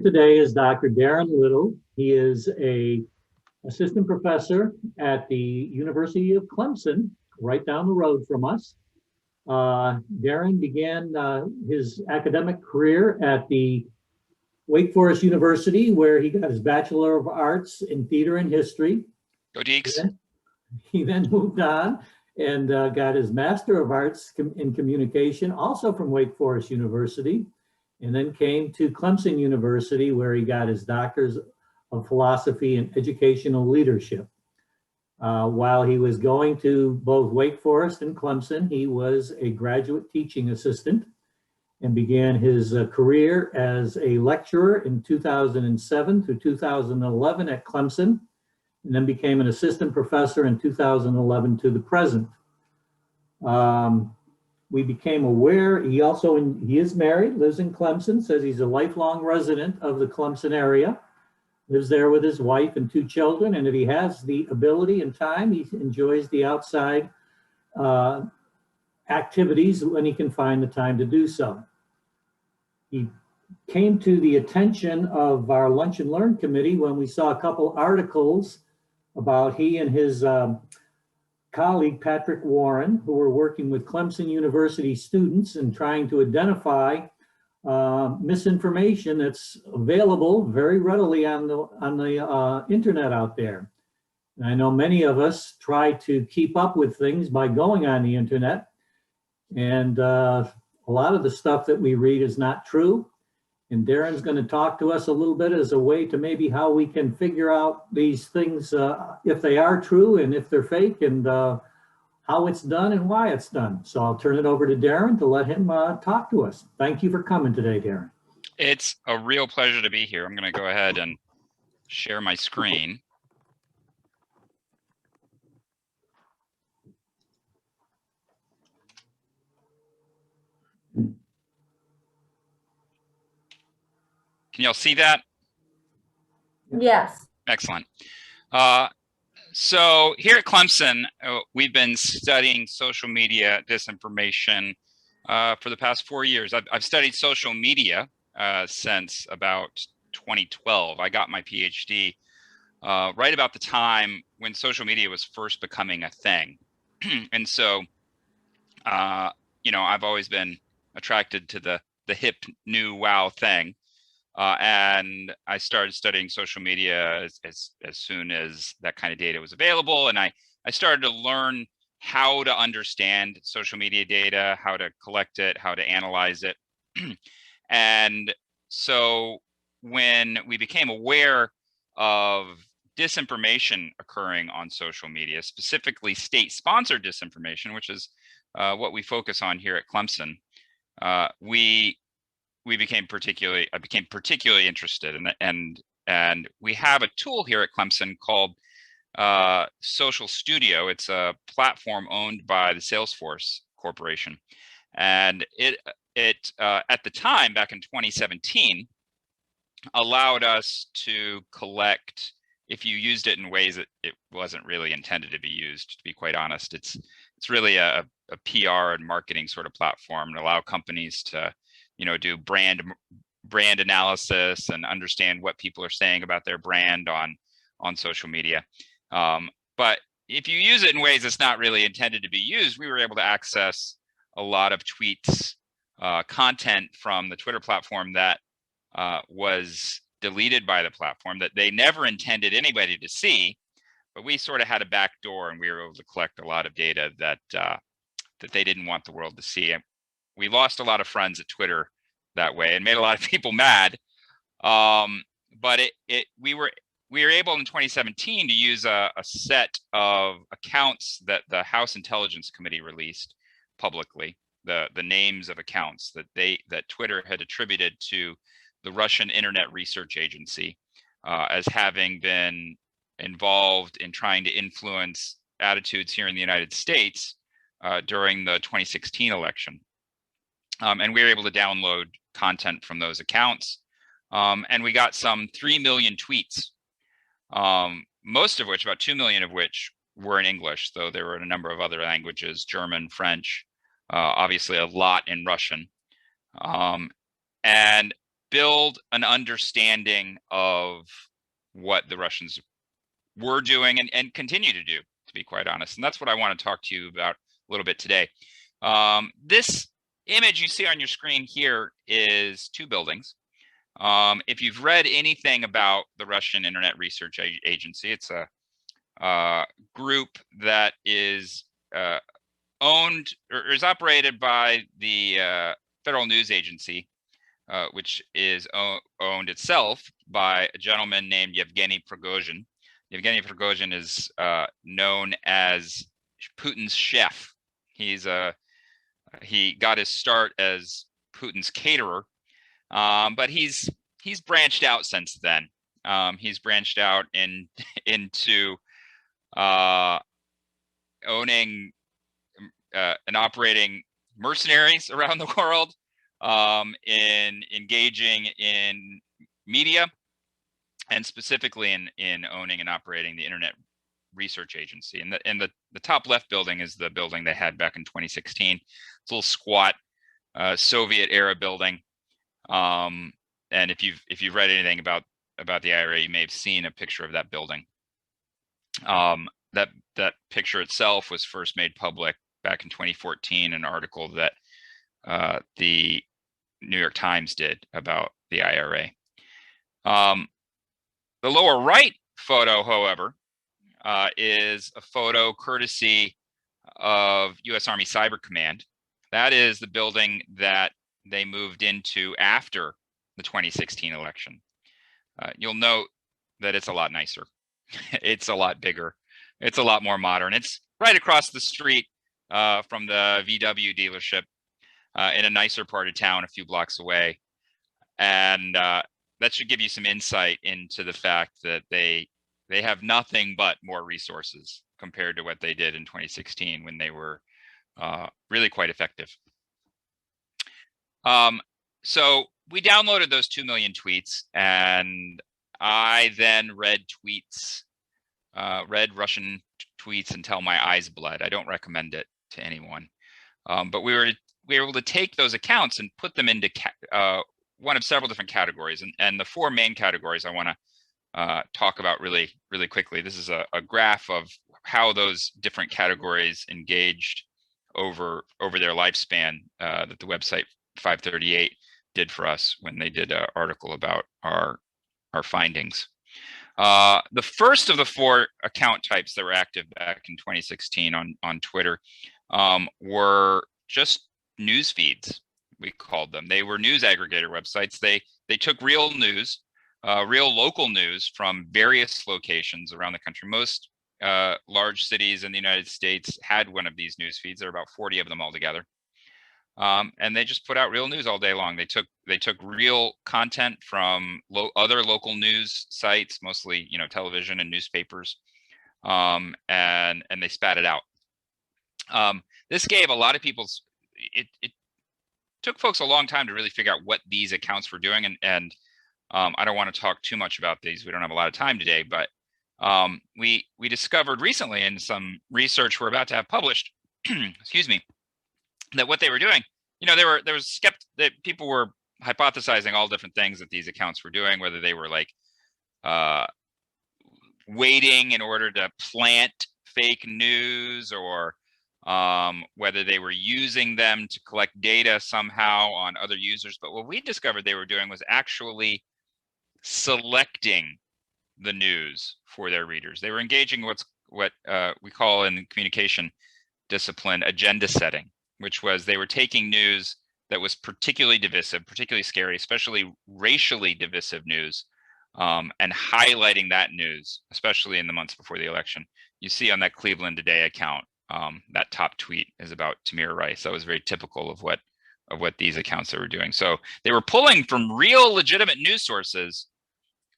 Today is Dr. Darren Linville. He is a assistant professor at the University of Clemson, right down the road from us. Darren began his academic career at the Wake Forest University, where he got his Bachelor of Arts in Theater and History. Go Deeks. He then moved on and got his Master of Arts in Communication, also from Wake Forest University, and then came to Clemson University, where he got his Doctors of Philosophy and Educational Leadership. While he was going to both Wake Forest and Clemson, he was a graduate teaching assistant and began his career as a lecturer in 2007 through 2011 at Clemson, and then became an assistant professor in 2011 to the present. We became aware, he is married, lives in Clemson, says he's a lifelong resident of the Clemson area, lives there with his wife and 2 children, and if he has the ability and time, he enjoys the outside activities when he can find the time to do so. He came to the attention of our Lunch and Learn committee when we saw a couple articles about he and his colleague, Patrick Warren, who were working with Clemson University students and trying to identify misinformation that's available very readily on the internet out there. And I know many of us try to keep up with things by going on the internet, and a lot of the stuff that we read is not true. And Darren's going to talk to us a little bit as a way to maybe how we can figure out these things, if they are true and if they're fake, and how it's done and why it's done. So I'll turn it over to Darren to let him talk to us. Thank you for coming today, Darren. It's a real pleasure to be here. I'm going to go ahead and share my screen. Can y'all see that? Yes. Excellent. So here at Clemson, we've been studying social media disinformation for the past 4 years. I've studied social media since about 2012. I got my PhD right about the time when social media was first becoming a thing. And so, you know, I've always been attracted to the hip new wow thing. And I started studying social media as soon as that kind of data was available. And I started to learn how to understand social media data, how to collect it, how to analyze it. And so when we became aware of disinformation occurring on social media, specifically state-sponsored disinformation, which is what we focus on here at Clemson, I became particularly interested in it, and we have a tool here at Clemson called Social Studio. It's a platform owned by the Salesforce Corporation, and it at the time back in 2017 allowed us to collect, if you used it in ways that it wasn't really intended to be used, to be quite honest. It's really a PR and marketing sort of platform to allow companies to, you know, do brand analysis and understand what people are saying about their brand on social media. But if you use it in ways that's not really intended to be used, we were able to access a lot of tweets, content from the Twitter platform that was deleted by the platform that they never intended anybody to see, but we sort of had a back door and we were able to collect a lot of data that they didn't want the world to see. And we lost a lot of friends at Twitter that way and made a lot of people mad. But we were able in 2017 to use a set of accounts that the House Intelligence Committee released publicly, the names of accounts that Twitter had attributed to the Russian Internet Research Agency as having been involved in trying to influence attitudes here in the United States during the 2016 election. And we were able to download content from those accounts. And we got some 3 million tweets, most of which, about 2 million of which, were in English, though there were a number of other languages, German, French, obviously a lot in Russian. And build an understanding of what the Russians were doing and continue to do, to be quite honest. And that's what I want to talk to you about a little bit today. This image you see on your screen here is two buildings. If you've read anything about the Russian Internet Research Agency, it's a group that is owned or is operated by the Federal News Agency, which is owned itself by a gentleman named Yevgeny Prigozhin. Yevgeny Prigozhin is known as Putin's chef. He got his start as Putin's caterer, but he's branched out since then. He's branched out into owning and operating mercenaries around the world, in engaging in media, and specifically in owning and operating the Internet Research Agency. And the top left building is the building they had back in 2016. It's a little squat Soviet era building. And if you've read anything about the IRA, you may have seen a picture of that building. That picture itself was first made public back in 2014, an article that the New York Times did about the IRA. The lower right photo, however, is a photo courtesy of U.S. Army Cyber Command. That is the building that they moved into after the 2016 election. You'll note that it's a lot nicer. It's a lot bigger. It's a lot more modern. It's right across the street from the VW dealership in a nicer part of town a few blocks away. And that should give you some insight into the fact that they have nothing but more resources compared to what they did in 2016 when they were really quite effective. So we downloaded those 2 million tweets, and I then read Russian tweets until my eyes bled. I don't recommend it to anyone. But we were able to take those accounts and put them into one of several different categories. And the four main categories I want to talk about really quickly. This is a graph of how those different categories engaged over their lifespan that the website 538 did for us when they did an article about our findings. The first of the four account types that were active back in 2016 on Twitter were just news feeds, we called them. They were news aggregator websites. They took real news, real local news from various locations around the country. Most large cities in the United States had one of these news feeds. There are about 40 of them altogether. And they just put out real news all day long. They took real content from other local news sites, mostly television and newspapers, and they spat it out. This gave a lot of people. It took folks a long time to really figure out what these accounts were doing, and I don't want to talk too much about these. We don't have a lot of time today, but we discovered recently in some research we're about to have published, excuse me, that what they were doing, there was that people were hypothesizing all different things that these accounts were doing, whether they were like waiting in order to plant fake news, or whether they were using them to collect data somehow on other users. But what we discovered they were doing was actually selecting the news for their readers. They were engaging what we call in communication discipline agenda setting, which was they were taking news that was particularly divisive, particularly scary, especially racially divisive news, and highlighting that news, especially in the months before the election. You see on that Cleveland Today account, that top tweet is about Tamir Rice. That was very typical of what these accounts were doing. So they were pulling from real legitimate news sources,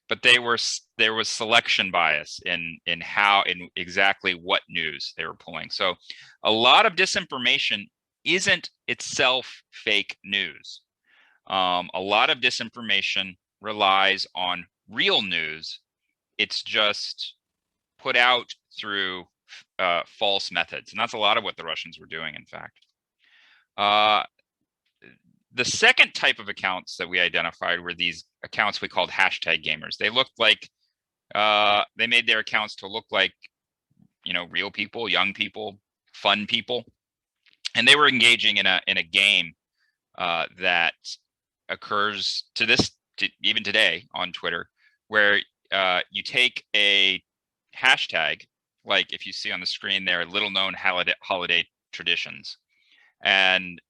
but there was selection bias in exactly what news they were pulling. So a lot of disinformation isn't itself fake news. A lot of disinformation relies on real news. It's just put out through false methods. And that's a lot of what the Russians were doing, in fact. The second type of accounts that we identified were these accounts we called hashtag gamers. They looked like, they made their accounts to look like, real people, young people, fun people. And they were engaging in a game that occurs even today on Twitter, where you take a hashtag, like if you see on the screen there, little known holiday traditions, and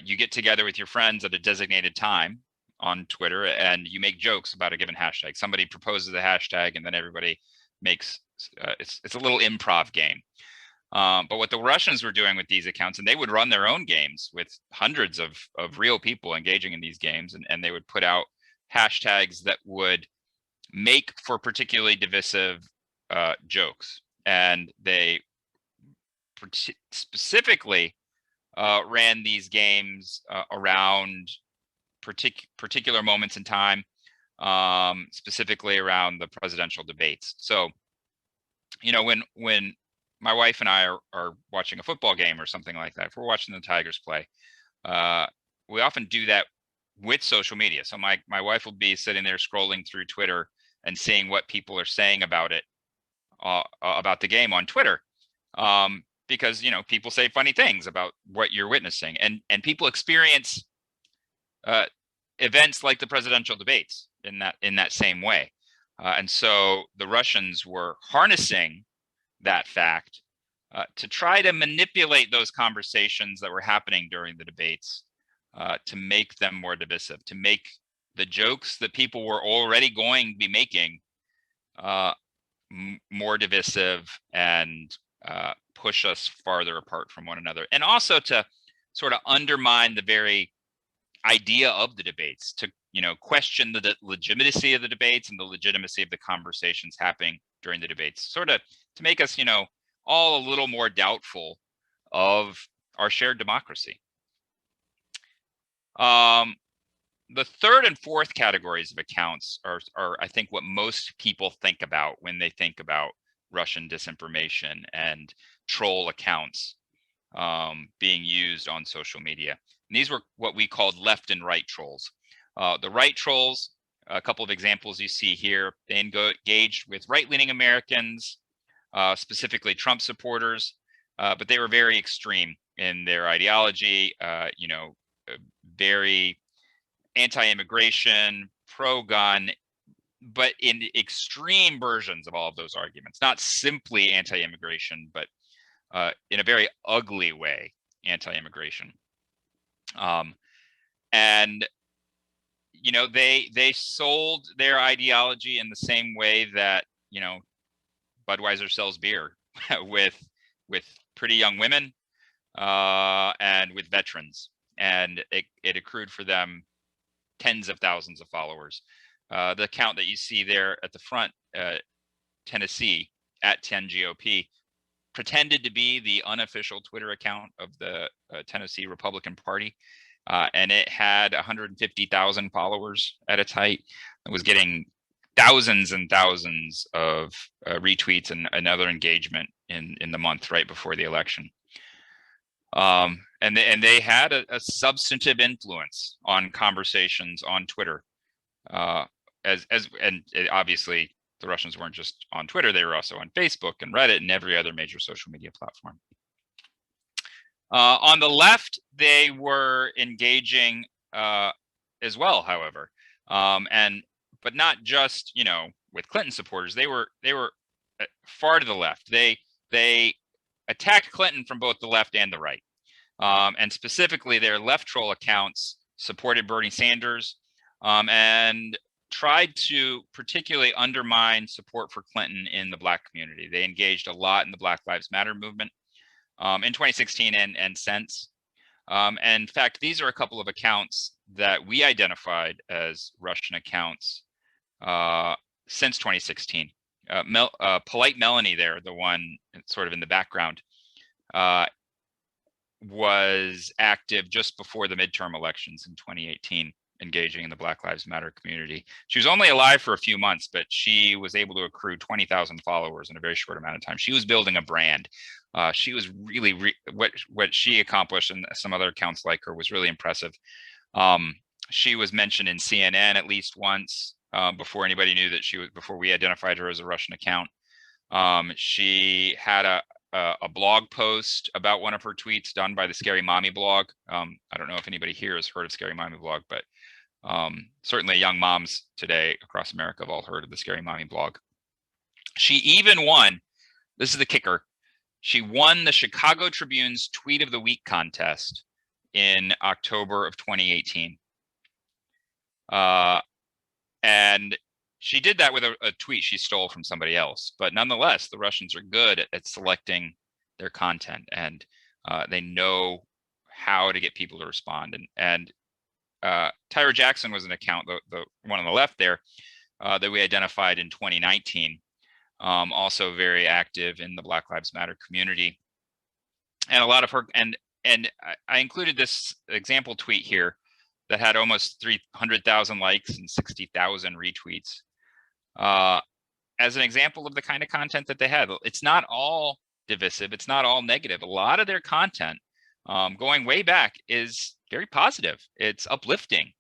you get together with your friends at a designated time on Twitter and you make jokes about a given hashtag. Somebody proposes a hashtag and then everybody makes, it's a little improv game. But what the Russians were doing with these accounts, and they would run their own games with hundreds of real people engaging in these games, and they would put out hashtags that would make for particularly divisive jokes. And they specifically ran these games around particular moments in time, specifically around the presidential debates. So, when my wife and I are watching a football game or something like that, if we're watching the Tigers play, we often do that with social media. So my wife will be sitting there scrolling through Twitter and seeing what people are saying about it, about the game on Twitter. Because people say funny things about what you're witnessing, and people experience events like the presidential debates in that same way. And so the Russians were harnessing that fact to try to manipulate those conversations that were happening during the debates, to make them more divisive, to make the jokes that people were already going to be making more divisive and push us farther apart from one another, and also to sort of undermine the very idea of the debates, to question the legitimacy of the debates and the legitimacy of the conversations happening during the debates, sort of to make us all a little more doubtful of our shared democracy. The third and fourth categories of accounts are I think what most people think about when they think about Russian disinformation and troll accounts being used on social media. And these were what we called left and right trolls. The right trolls, a couple of examples you see here, they engaged with right-leaning Americans, specifically Trump supporters, but they were very extreme in their ideology, very anti-immigration, pro-gun, but in extreme versions of all of those arguments, not simply anti-immigration, but in a very ugly way, anti-immigration. And they sold their ideology in the same way that Budweiser sells beer, with pretty young women and with veterans, and it accrued for them tens of thousands of followers. The account that you see there at the front, Tennessee at 10GOP, pretended to be the unofficial Twitter account of the Tennessee Republican Party, and it had 150,000 followers at its height. It was getting thousands and thousands of retweets and other engagement in the month right before the election. And they had a substantive influence on conversations on Twitter. And obviously the Russians weren't just on Twitter, they were also on Facebook and Reddit and every other major social media platform. On the left, they were engaging as well, however, but not just with Clinton supporters. They were far to the left. They attacked Clinton from both the left and the right, and specifically their left troll accounts supported Bernie Sanders and tried to particularly undermine support for Clinton in the Black community. They engaged a lot in the Black Lives Matter movement in 2016 and since. And in fact, these are a couple of accounts that we identified as Russian accounts since 2016. Polite Melanie there, the one sort of in the background, was active just before the midterm elections in 2018, engaging in the Black Lives Matter community. She was only alive for a few months, but she was able to accrue 20,000 followers in a very short amount of time. She was building a brand. She was really, what she accomplished, and some other accounts like her, was really impressive. She was mentioned in CNN at least once before anybody knew that before we identified her as a Russian account. She had a blog post about one of her tweets done by the Scary Mommy blog. I don't know if anybody here has heard of Scary Mommy blog, but certainly young moms today across America have all heard of the Scary Mommy blog. She even won, this is the kicker, she won the Chicago Tribune's Tweet of the Week contest in October of 2018. And she did that with a tweet she stole from somebody else. But nonetheless, the Russians are good at selecting their content, and they know how to get people to respond. And Tyra Jackson was an account, the one on the left there, that we identified in 2019. Also very active in the Black Lives Matter community. And a lot of her, and I included this example tweet here that had almost 300,000 likes and 60,000 retweets as an example of the kind of content that they had. It's not all divisive. It's not all negative. A lot of their content going way back is very positive. It's uplifting.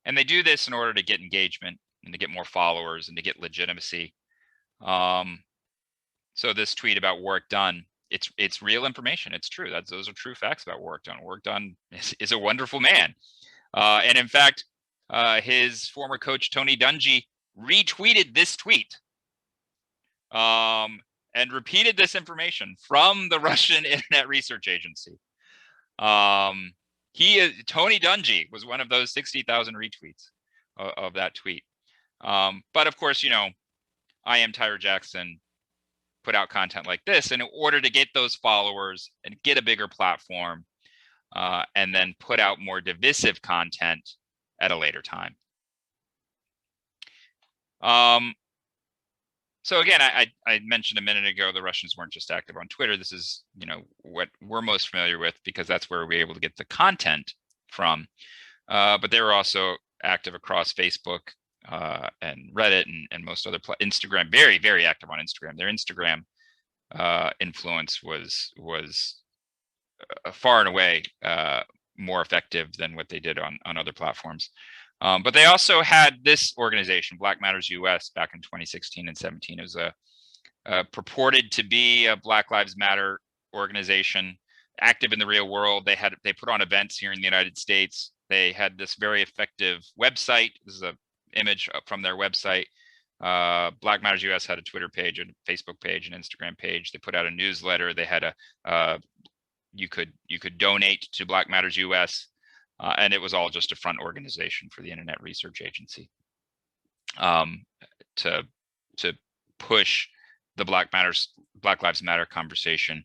And they do this in order to get engagement and to get more followers and to get legitimacy. So this tweet about Work Done, it's real information. It's true. Those are true facts about Work Done. Work Done is a wonderful man. And in fact, his former coach, Tony Dungy, retweeted this tweet and repeated this information from the Russian Internet Research Agency. Tony Dungy was one of those 60,000 retweets of that tweet. But of course, I Am Tyra Jackson put out content like this in order to get those followers and get a bigger platform, and then put out more divisive content at a later time. So again, I mentioned a minute ago, the Russians weren't just active on Twitter. This is, what we're most familiar with because that's where we're able to get the content from. But they were also active across Facebook and Reddit and most other Instagram. Very, very active on Instagram. Their Instagram influence was far and away more effective than what they did on other platforms. But they also had this organization, Black Matters US, back in 2016 and 17. It was purported to be a Black Lives Matter organization, active in the real world. They put on events here in the United States. They had this very effective website. This is an image from their website. Black Matters US had a Twitter page, a Facebook page, an Instagram page. They put out a newsletter. They had you could donate to Black Matters US, and it was all just a front organization for the Internet Research Agency to push the Black Lives Matter conversation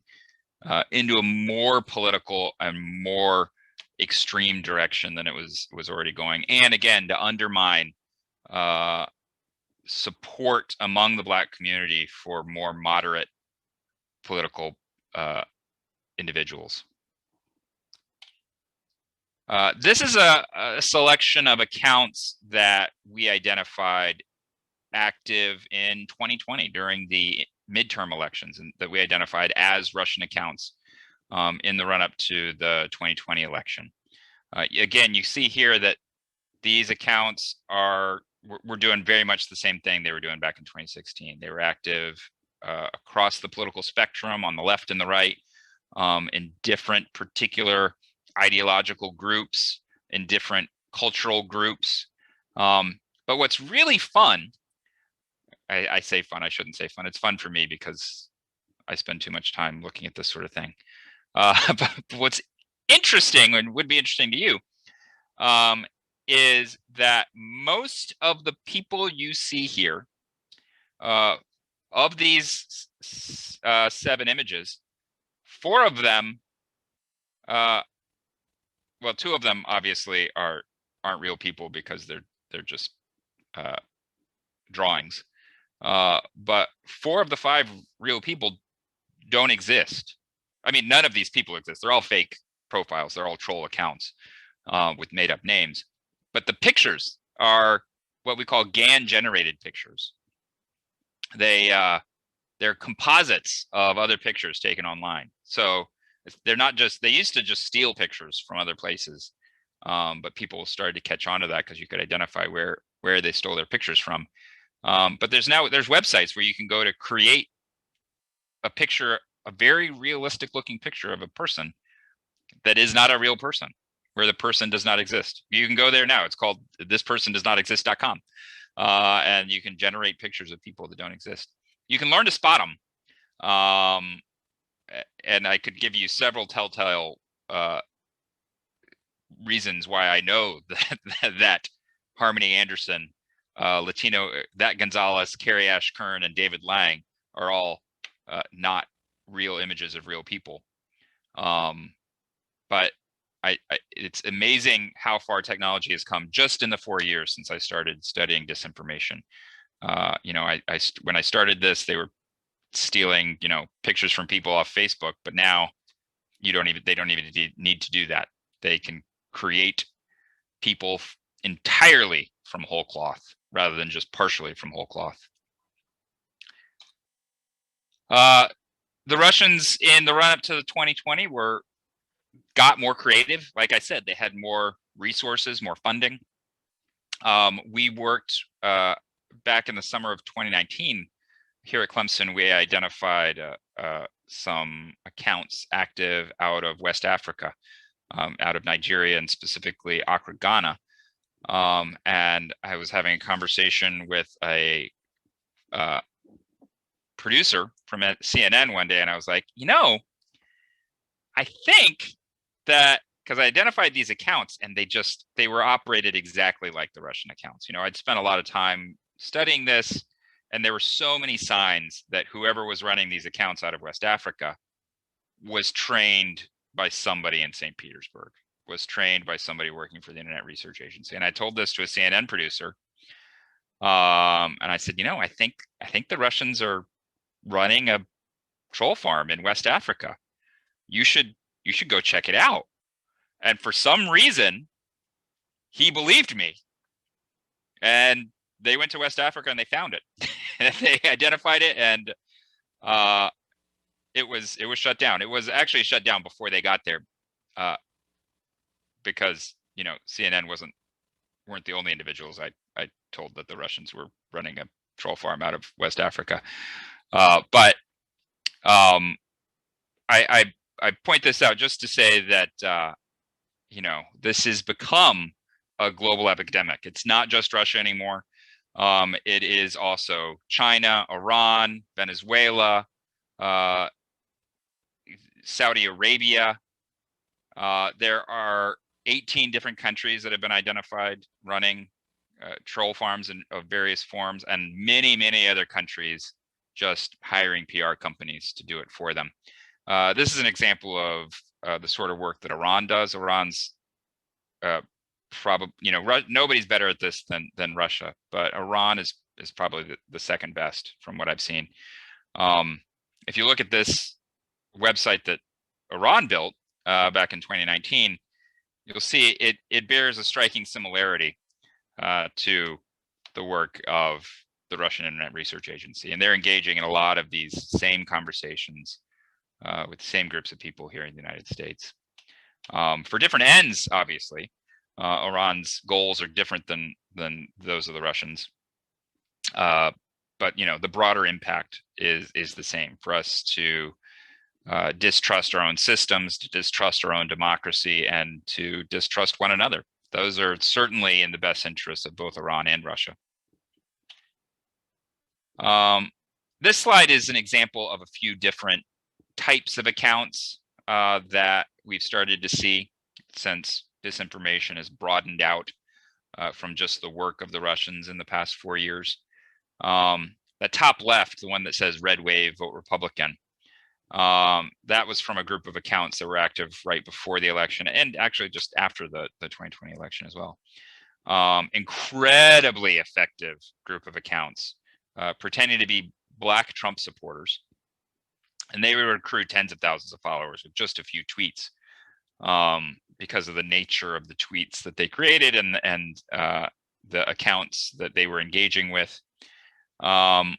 into a more political and more extreme direction than it was already going, and again to undermine support among the Black community for more moderate political individuals. This is a selection of accounts that we identified active in 2020 during the midterm elections, and that we identified as Russian accounts in the run-up to the 2020 election. Again, you see here that these accounts were doing very much the same thing they were doing back in 2016. They were active across the political spectrum on the left and the right, in different particular ideological groups, in different cultural groups. But what's really fun, I say fun, I shouldn't say fun. It's fun for me because I spend too much time looking at this sort of thing. But what's interesting and would be interesting to you is that most of the people you see here, of these 7 images, 4 of them, well, 2 of them obviously aren't real people because they're just drawings. But 4 of the 5 real people don't exist. I mean, none of these people exist. They're all fake profiles. They're all troll accounts with made up names. But the pictures are what we call GAN-generated pictures. They're composites of other pictures taken online. So they're not just, they used to just steal pictures from other places but people started to catch on to that because you could identify where they stole their pictures from. But there's websites where you can go to create a picture, a very realistic looking picture of a person that is not a real person, where the person does not exist. You can go there now. It's called thispersondoesnotexist.com. And you can generate pictures of people that don't exist. You can learn to spot them. And I could give you several telltale reasons why I know that Harmony Anderson, Latino, that Gonzalez, Carrie Ash Kern, and David Lang are all not real images of real people. But it's amazing how far technology has come just in the 4 years since I started studying disinformation. You know, when I started this, they were stealing, you know, pictures from people off Facebook, but now they don't even need to do that. They can create people entirely from whole cloth rather than just partially from whole cloth. The Russians in the run up to the 2020 got more creative. Like I said, they had more resources, more funding. We worked back in the summer of 2019 here at Clemson. We identified some accounts active out of West Africa, out of Nigeria, and specifically Accra, Ghana. And I was having a conversation with a producer from CNN one day, and I was like, you know, I think that, because I identified these accounts and they were operated exactly like the Russian accounts. You know, I'd spent a lot of time studying this, and there were so many signs that whoever was running these accounts out of West Africa was trained by somebody in St. Petersburg, was trained by somebody working for the Internet Research Agency. And I told this to a CNN producer. And I said, you know, I think the Russians are running a troll farm in West Africa. You should go check it out. And for some reason, he believed me. And they went to West Africa and they found it. They identified it, and it was shut down. It was actually shut down before they got there, because, you know, CNN weren't the only individuals I told that the Russians were running a troll farm out of West Africa. But I point this out just to say that you know, this has become a global epidemic. It's not just Russia anymore. It is also China, Iran, Venezuela, Saudi Arabia. There are 18 different countries that have been identified running troll farms of various forms, and many, many other countries just hiring PR companies to do it for them. This is an example of the sort of work that Iran does. Iran's probably, you know, nobody's better at this than Russia, but Iran is probably the second best from what I've seen. If you look at this website that Iran built back in 2019, you'll see it bears a striking similarity to the work of the Russian Internet Research Agency, and they're engaging in a lot of these same conversations with the same groups of people here in the United States. For different ends, obviously. Iran's goals are different than those of the Russians. But, you know, the broader impact is the same, for us to distrust our own systems, to distrust our own democracy, and to distrust one another. Those are certainly in the best interests of both Iran and Russia. This slide is an example of a few different types of accounts that we've started to see since disinformation has broadened out from just the work of the Russians in the past 4 years. The top left, the one that says Red Wave, Vote Republican, that was from a group of accounts that were active right before the election, and actually just after the 2020 election as well. Incredibly effective group of accounts pretending to be Black Trump supporters. And they would recruit tens of thousands of followers with just a few tweets, because of the nature of the tweets that they created and the accounts that they were engaging with. But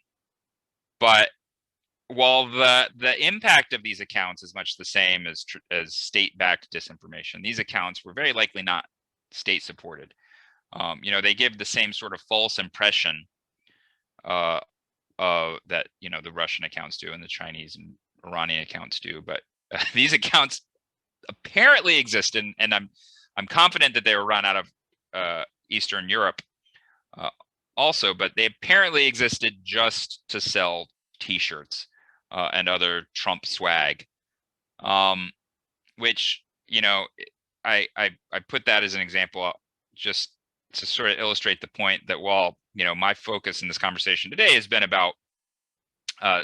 while the impact of these accounts is much the same as state-backed disinformation, these accounts were very likely not state supported. They give the same sort of false impression that the Russian accounts do and the Chinese and Iranian accounts do, but these accounts apparently exist, and I'm confident that they were run out of Eastern Europe also, but they apparently existed just to sell T-shirts and other Trump swag, which I put that as an example just to sort of illustrate the point that while my focus in this conversation today has been about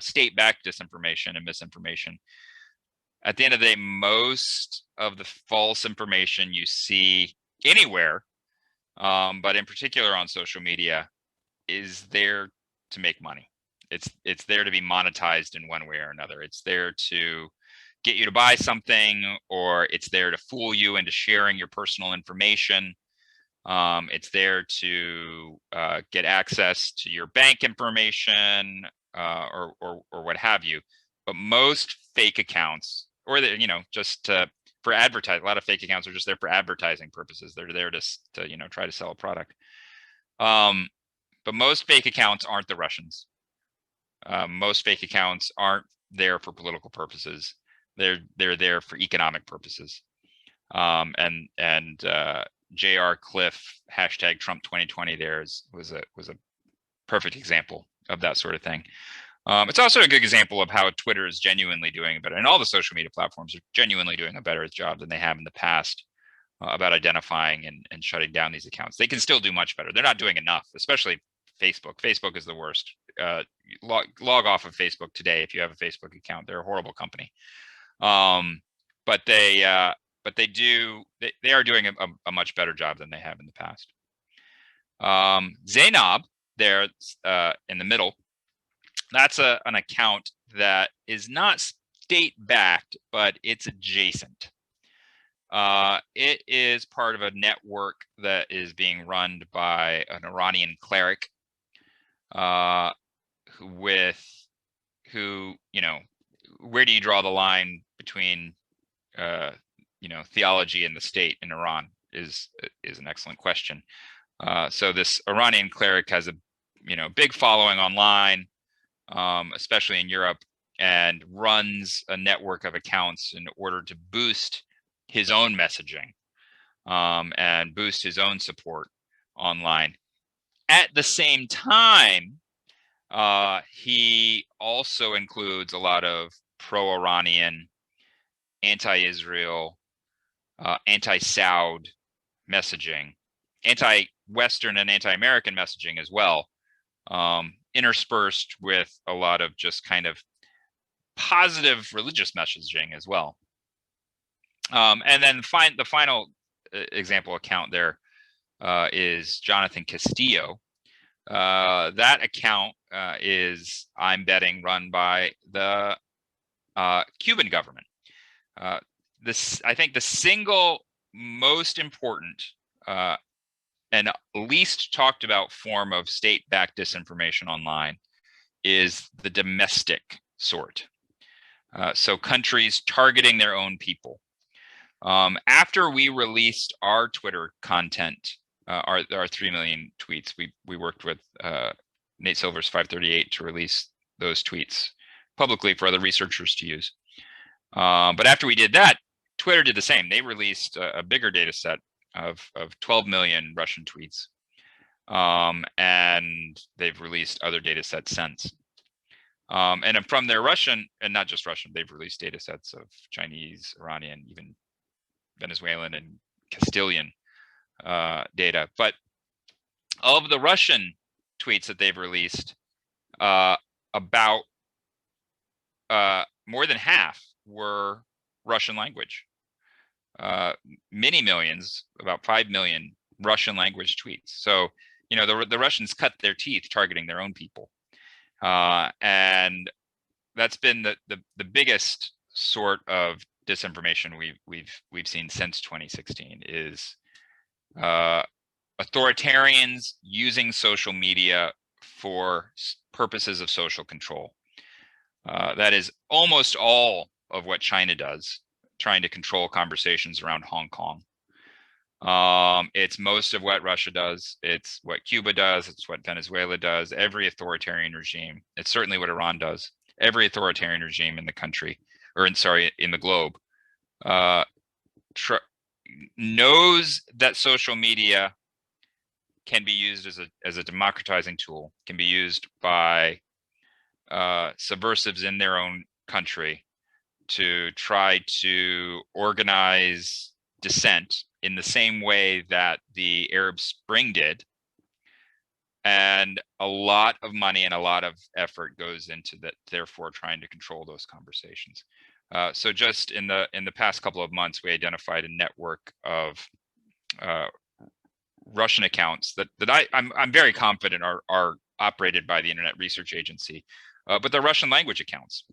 state-backed disinformation and misinformation, at the end of the day, most of the false information you see anywhere, but in particular on social media, is there to make money. It's there to be monetized in one way or another. It's there to get you to buy something, or it's there to fool you into sharing your personal information. It's there to get access to your bank information, or what have you. But most fake accounts, or just for advertising, a lot of fake accounts are just there for advertising purposes. They're there to try to sell a product. But most fake accounts aren't the Russians. Most fake accounts aren't there for political purposes. They're there for economic purposes. And JR Cliff hashtag Trump 2020 was a perfect example of that sort of thing. It's also a good example of how Twitter is genuinely doing better, and all the social media platforms are genuinely doing a better job than they have in the past about identifying and shutting down these accounts. They can still do much better. They're not doing enough, especially Facebook. Facebook is the worst. Log off of Facebook today if you have a Facebook account. They're a horrible company. But they are doing a much better job than they have in the past. Zainab there in the middle, that's an account that is not state-backed, but it's adjacent. It is part of a network that is being run by an Iranian cleric, who where do you draw the line between theology and the state in Iran is an excellent question. So this Iranian cleric has a big following online, especially in Europe, and runs a network of accounts in order to boost his own messaging and boost his own support online. At the same time, he also includes a lot of pro-Iranian, anti-Israel, anti-Saud messaging, anti-Western and anti-American messaging as well, interspersed with a lot of just kind of positive religious messaging as well. And then the final example account there is Jonathan Castillo. That account is, I'm betting, run by the Cuban government. I think the single most important and least talked about form of state-backed disinformation online is the domestic sort. So countries targeting their own people. After we released our Twitter content, our 3 million tweets, we worked with Nate Silver's 538 to release those tweets publicly for other researchers to use. But after we did that, Twitter did the same. They released a bigger data set of 12 million Russian tweets. And they've released other data sets since. And from their Russian, and not just Russian, they've released data sets of Chinese, Iranian, even Venezuelan and Castilian data. But of the Russian tweets that they've released, about more than half were Russian language. Many millions, about 5 million Russian language tweets. So, the Russians cut their teeth targeting their own people. And that's been the biggest sort of disinformation we've seen since 2016 is authoritarians using social media for purposes of social control. That is almost all of what China does, trying to control conversations around Hong Kong. It's most of what Russia does. It's what Cuba does. It's what Venezuela does. Every authoritarian regime. It's certainly what Iran does. Every authoritarian regime in the country, or in the globe, uh, knows that social media can be used as a democratizing tool, can be used by subversives in their own country to try to organize dissent in the same way that the Arab Spring did. And a lot of money and a lot of effort goes into that, therefore trying to control those conversations. So just in the past couple of months, we identified a network of Russian accounts that I'm very confident are operated by the Internet Research Agency, but they're Russian language accounts.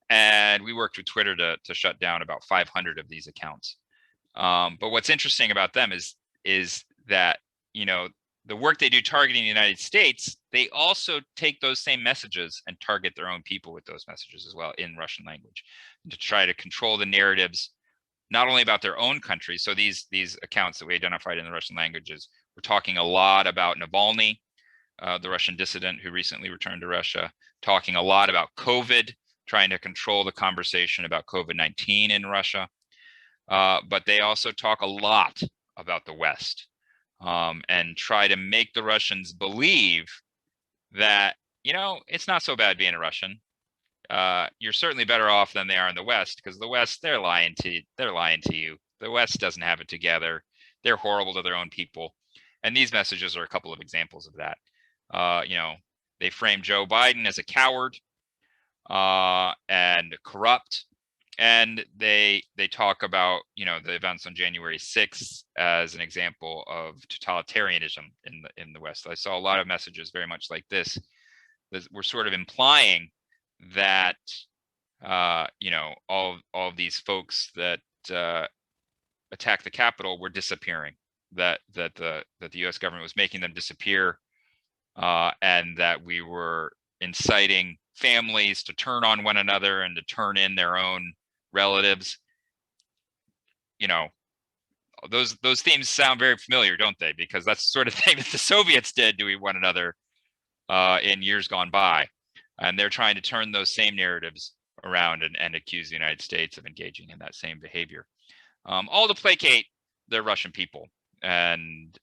And we worked with Twitter to shut down about 500 of these accounts. But what's interesting about them is that, you know, the work they do targeting the United States, they also take those same messages and target their own people with those messages as well in Russian language, to try to control the narratives, not only about their own country. So these accounts that we identified in the Russian languages, we're talking a lot about Navalny, the Russian dissident who recently returned to Russia, talking a lot about COVID, trying to control the conversation about COVID-19 in Russia. But they also talk a lot about the West, and try to make the Russians believe that, you know, it's not so bad being a Russian. You're certainly better off than they are in the West, because the West, they're lying to you. The West doesn't have it together. They're horrible to their own people. And these messages are a couple of examples of that. You know, they frame Joe Biden as a coward and corrupt. And they talk about, you know, the events on January 6th as an example of totalitarianism in the West. I saw a lot of messages very much like this. We're sort of implying that you know, all of these folks that attacked the Capitol were disappearing. That the U.S. government was making them disappear, and that we were inciting families to turn on one another and to turn in their own relatives. You know, those themes sound very familiar, don't they? Because that's the sort of thing that the Soviets did to one another in years gone by, and they're trying to turn those same narratives around and accuse the United States of engaging in that same behavior, all to placate the Russian people and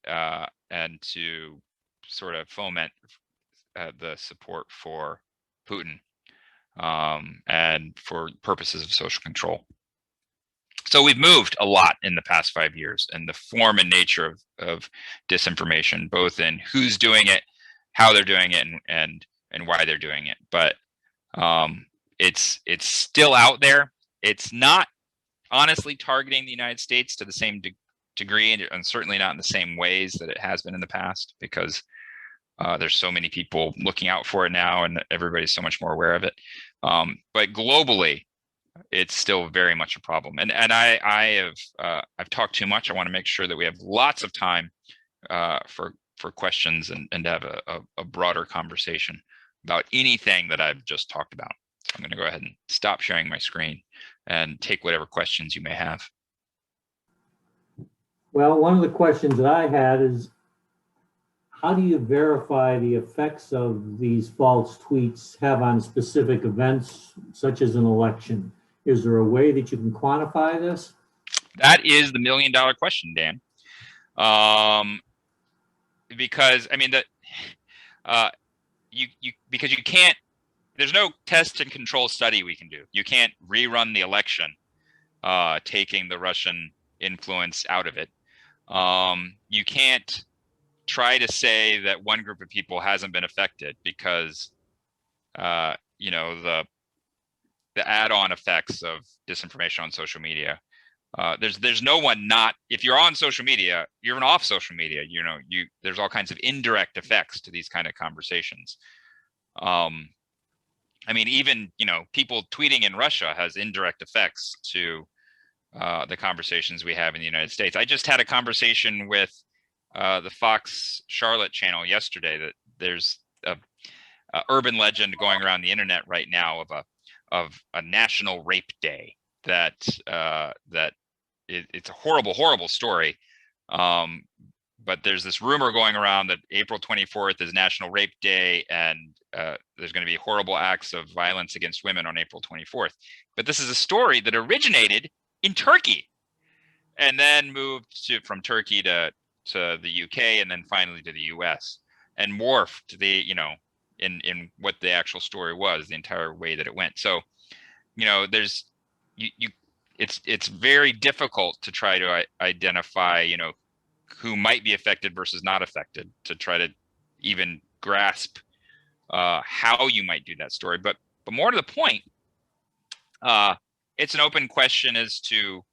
to sort of foment the support for Putin, and for purposes of social control. So we've moved a lot in the past 5 years, and the form and nature of disinformation, both in who's doing it, how they're doing it, and why they're doing it. But it's still out there. It's not honestly targeting the United States to the same degree, and certainly not in the same ways that it has been in the past, because there's so many people looking out for it now, and everybody's so much more aware of it. But globally, it's still very much a problem. And I've talked too much. I want to make sure that we have lots of time for questions and to have a broader conversation about anything that I've just talked about. I'm going to go ahead and stop sharing my screen and take whatever questions you may have. Well, one of the questions that I had is, how do you verify the effects of these false tweets have on specific events, such as an election? Is there a way that you can quantify this? That is the $1 million question, Dan. Because I mean because you can't. There's no test and control study we can do. You can't rerun the election, taking the Russian influence out of it. You can't try to say that one group of people hasn't been affected, because you know, the add-on effects of disinformation on social media. There's no one not, if you're on social media, you're off social media. You know, there's all kinds of indirect effects to these kind of conversations. I mean, even, you know, people tweeting in Russia has indirect effects to the conversations we have in the United States. I just had a conversation with the Fox Charlotte channel yesterday that there's a urban legend going around the internet right now of a national rape day that it's a horrible, horrible story. But there's this rumor going around that April 24th is National Rape Day, and there's going to be horrible acts of violence against women on April 24th. But this is a story that originated in Turkey, and then moved from Turkey to the UK, and then finally to the US, and morphed in what the actual story was, the entire way that it went. So, there's it's very difficult to try to identify, who might be affected versus not affected, to try to even grasp how you might do that story. But more to the point, it's an open question as to,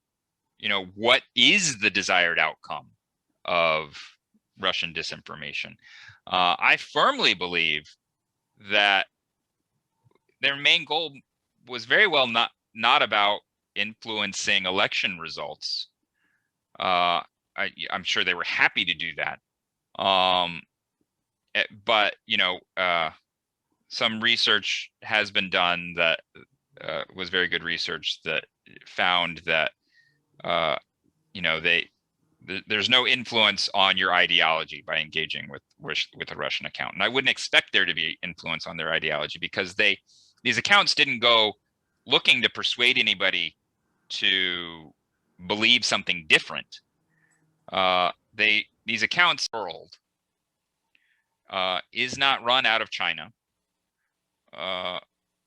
what is the desired outcome of Russian disinformation. I firmly believe that their main goal was very well not about influencing election results. I'm sure they were happy to do that. But, some research has been done that was very good research that found that, there's no influence on your ideology by engaging with a Russian account. And I wouldn't expect there to be influence on their ideology, because these accounts didn't go looking to persuade anybody to believe something different. These accounts world is not run out of China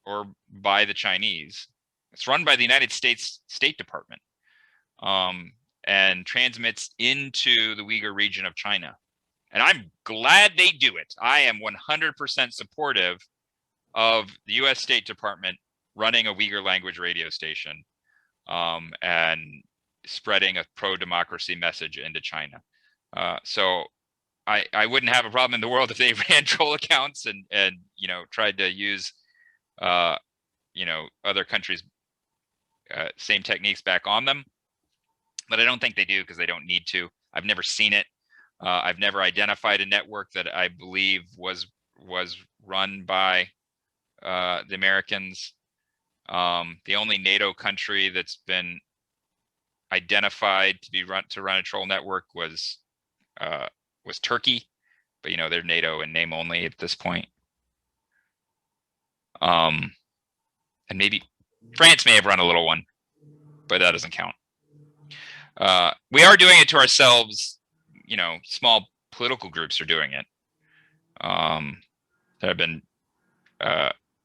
or by the Chinese. It's run by the United States State Department, and transmits into the Uyghur region of China. And I'm glad they do it. I am 100% supportive of the US State Department running a Uyghur language radio station, and spreading a pro-democracy message into China. So I wouldn't have a problem in the world if they ran troll accounts and tried to use other countries' same techniques back on them. But I don't think they do, because they don't need to. I've never seen it. I've never identified a network that I believe was run by the Americans. The only NATO country that's been identified to run a troll network was Turkey, but they're NATO in name only at this point. And maybe France may have run a little one, but that doesn't count. We are doing it to ourselves. Small political groups are doing it. There have been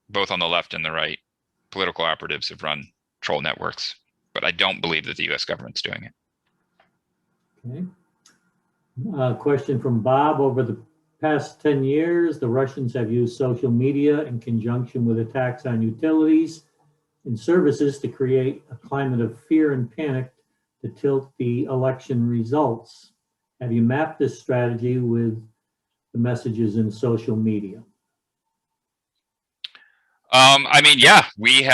both on the left and the right, political operatives have run troll networks, but I don't believe that the U.S. government's doing it. Okay. Question from Bob. Over the past 10 years, the Russians have used social media in conjunction with attacks on utilities and services to create a climate of fear and panic to tilt the election results. Have you mapped this strategy with the messages in social media? Yeah, we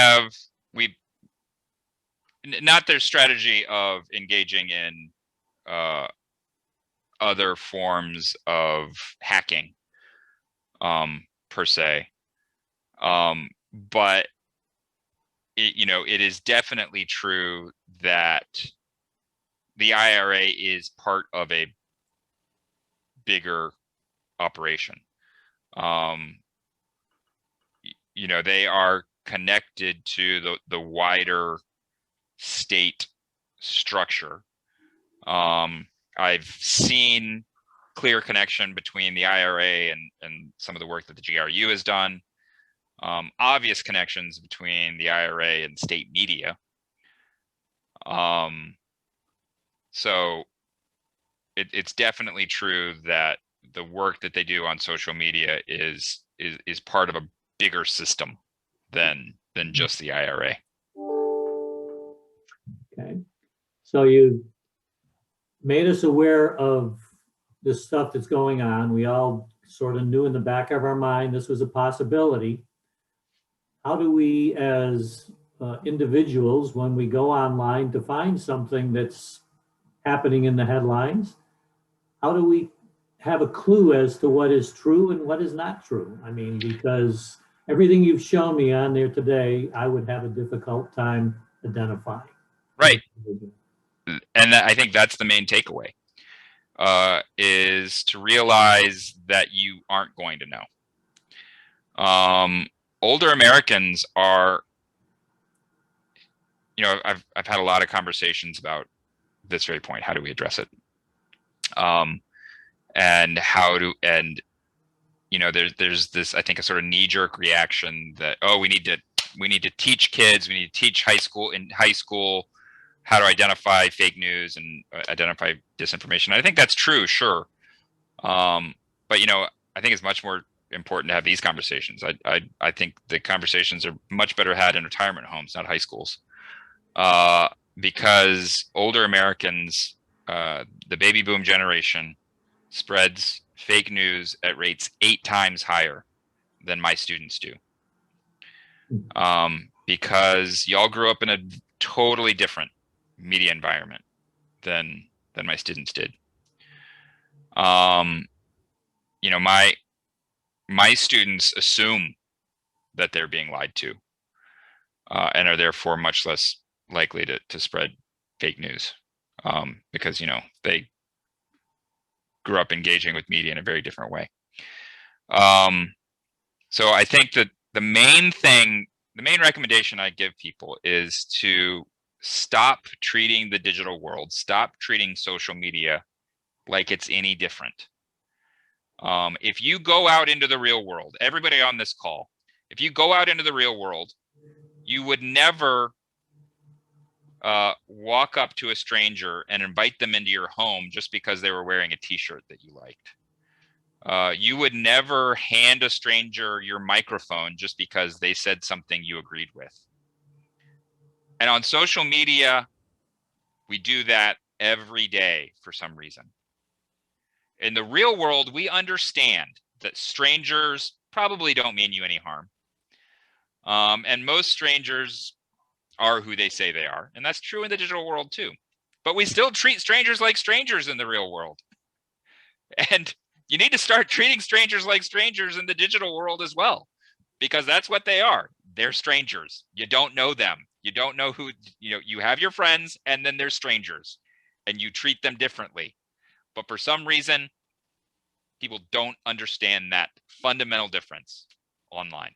not their strategy of engaging in other forms of hacking per se, but it is definitely true that the IRA is part of a bigger operation. They are connected to the wider state structure. I've seen clear connection between the IRA and some of the work that the GRU has done. Obvious connections between the IRA and state media. So it's definitely true that the work that they do on social media is part of a bigger system than just the IRA. Okay, so you made us aware of this stuff that's going on. We all sort of knew in the back of our mind this was a possibility. How do we, as individuals, when we go online to find something that's happening in the headlines, how do we have a clue as to what is true and what is not true? I mean, because everything you've shown me on there today, I would have a difficult time identifying. Right. I think that's the main takeaway, is to realize that you aren't going to know. Older Americans are, I've had a lot of conversations about this very point. How do we address it? And there's this, I think, a sort of knee-jerk reaction that, oh, we need to teach kids, we need to teach high school how to identify fake news and identify disinformation. I think that's true, sure. But I think it's much more important to have these conversations. I think the conversations are much better had in retirement homes, not high schools, because older Americans, the baby boom generation, spreads fake news at rates 8 times higher than my students do. Because y'all grew up in a totally different media environment than my students did. My students assume that they're being lied to, and are therefore much less likely to spread fake news, because they grew up engaging with media in a very different way. So I think that the main recommendation I give people is to stop treating the digital world, stop treating social media like it's any different. If you go out into the real world, everybody on this call, if you go out into the real world, you would never walk up to a stranger and invite them into your home just because they were wearing a t-shirt that you liked. You would never hand a stranger your microphone just because they said something you agreed with. And on social media, we do that every day for some reason. In the real world, we understand that strangers probably don't mean you any harm. And most strangers are who they say they are. And that's true in the digital world too. But we still treat strangers like strangers in the real world. And you need to start treating strangers like strangers in the digital world as well, because that's what they are. They're strangers. You don't know them. You don't know who, you have your friends and then there's strangers and you treat them differently. But for some reason, people don't understand that fundamental difference online.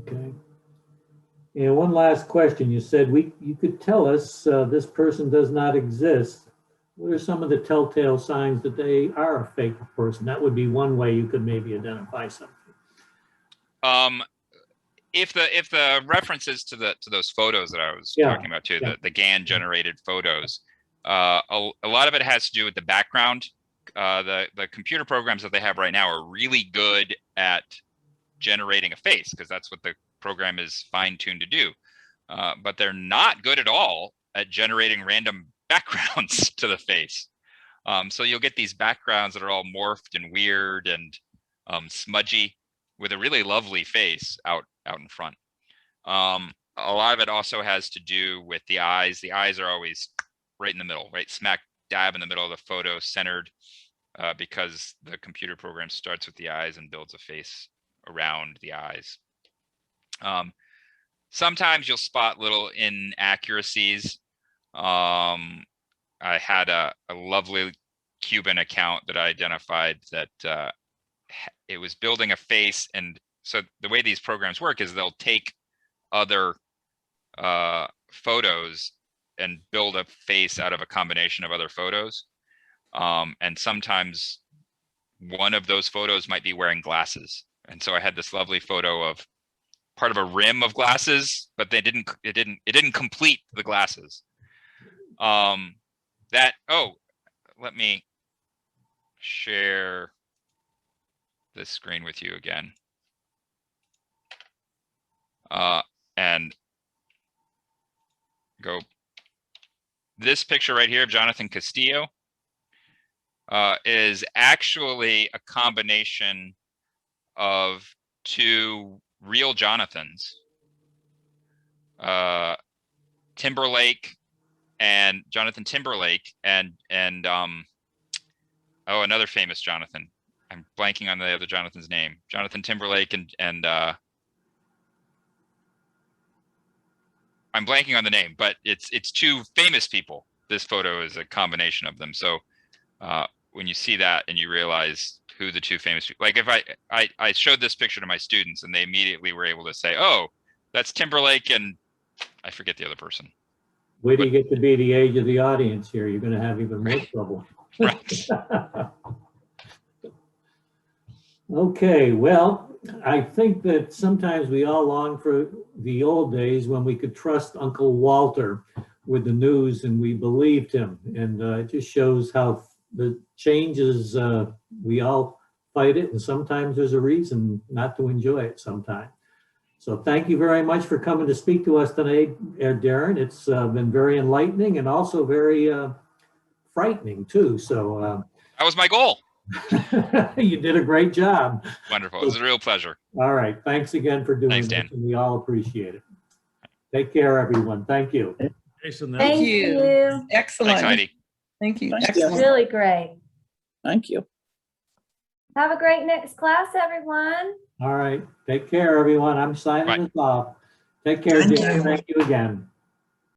Okay. And one last question. You said you could tell us this person does not exist. What are some of the telltale signs that they are a fake person? That would be one way you could maybe identify something. If the references to those photos that I was talking about too, the GAN generated photos, a lot of it has to do with the background. The computer programs that they have right now are really good at generating a face because that's what the program is fine-tuned to do. But they're not good at all at generating random backgrounds to the face. So you'll get these backgrounds that are all morphed and weird and smudgy with a really lovely face out in front. A lot of it also has to do with the eyes. The eyes are always right in the middle, right smack dab in the middle of the photo, centered, because the computer program starts with the eyes and builds a face around the eyes. Sometimes you'll spot little inaccuracies. I had a lovely Cuban account that I identified that it was building a face. And so the way these programs work is they'll take other photos and build a face out of a combination of other photos. And sometimes one of those photos might be wearing glasses. And so I had this lovely photo of part of a rim of glasses, but it didn't complete the glasses. Let me share this screen with you again. And go. This picture right here of Jonathan Castillo is actually a combination of two real Jonathans, Jonathan Timberlake and another famous Jonathan. I'm blanking on the other Jonathan's name. Jonathan Timberlake and I'm blanking on the name, but it's two famous people. This photo is a combination of them. So when you see that and you realize who the two famous people, like if I showed this picture to my students and they immediately were able to say, oh, that's Timberlake and I forget the other person. Wait till you get to be the age of the audience here. You're going to have even more trouble. Right. Okay, well, I think that sometimes we all long for the old days when we could trust Uncle Walter with the news and we believed him. And it just shows how the changes, we all fight it, and sometimes there's a reason not to enjoy it sometimes. So thank you very much for coming to speak to us today, Darren. It's been very enlightening and also very frightening too. So that was my goal. you did a great job. Wonderful. It was a real pleasure. All right. Thanks again for doing Thanks, this. Dan. And we all appreciate it. Take care, everyone. Thank you. Jason, Thank you. Excellent. Thanks, Heidi. Thank you. Thank you. Excellent. Really great. Thank you. Have a great next class, everyone. All right. Take care, everyone. I'm signing Bye. this off. Take care, Thank Dan. you. Thank you again.